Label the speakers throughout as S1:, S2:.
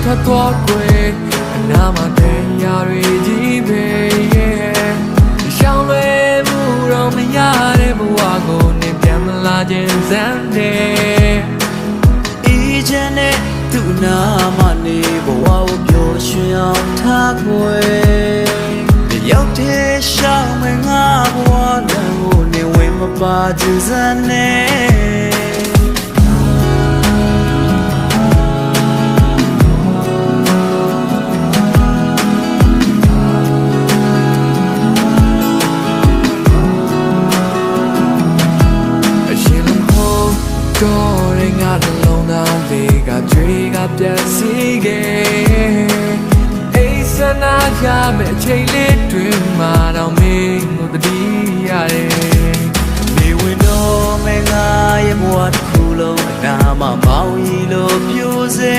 S1: ထွက်သွားကွယ်အနာမတရားတွေကြီးပဲရှောင်းလွယ်မှုတော့မရတဲ့ဘဝကိုနေပြန်မလာခြင်းစမ်းတယ်အေးချမ်းတဲ့သူ့နာမနေဘဝကိုပျော်ရွှင်အောင်ထားကွယ်ရောက်တဲ့ရှောင်းမငါဘဝလမ်းကိုနေဝင်မပါခြင်းစမ်းနဲ့တော့ငါလုံးသားလေးကကြွေးကပြတ်စီခဲ့အိစနာရမယ့်အချိန်လေးတွင်မှတော့မင်းကိုတတိရတယ်နေဝင်တော့မငါရဲ့ဘဝတစ်ခုလုံးအနာမမောင်းရီလို့ပြိုစေ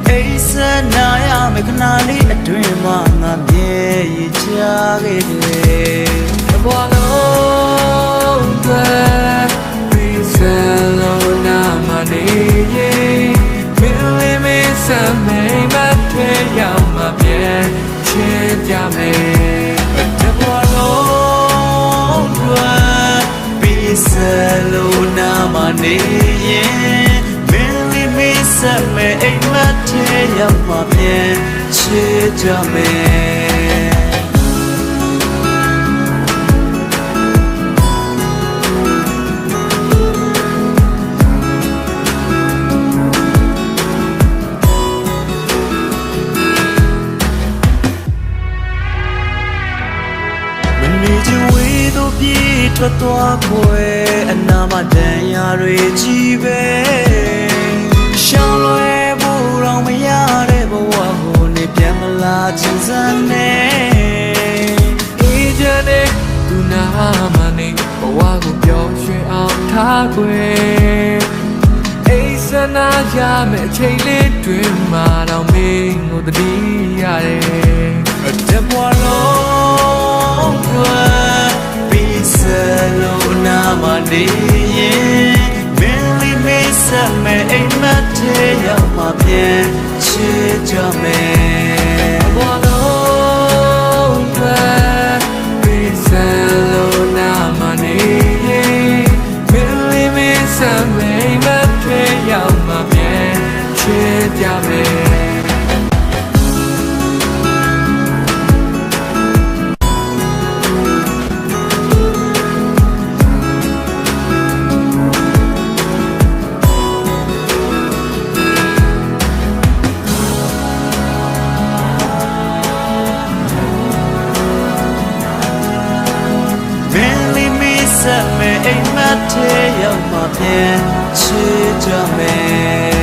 S1: အိစနာရမယ့်ခဏလေးအတွင်မှငါမြဲရချခဲ့တယ်ဘဝလုံးSalona maniye Mili mi samay mathe yama bien che jame Tabwalo dwa Bi salona maniye Mili mi samay mathe yama bien che jameထွက်သွားခွဲအနာမတန်ရာတွေကြီးပဲရှောင်းလွယ်ဖို့တော့မရတဲ့ဘဝကိုနေပြန်မလာခြင်းစမ်းနဲ့အေးချမ်းတဲ့သူနာမနေဘဝကိုပျော်ရွှင်အောင်ထားခွဲအိစနာရမယ့်အချိန်လေးတွင်မှတော့မင်းကိုတတိရတယ်တဘွားလုံးSalona maniye Mili mi samay mathe yama bien che jame Walo Salona maniye Mili mi samay mathe yama bien che jame Aimat te yama bien che jame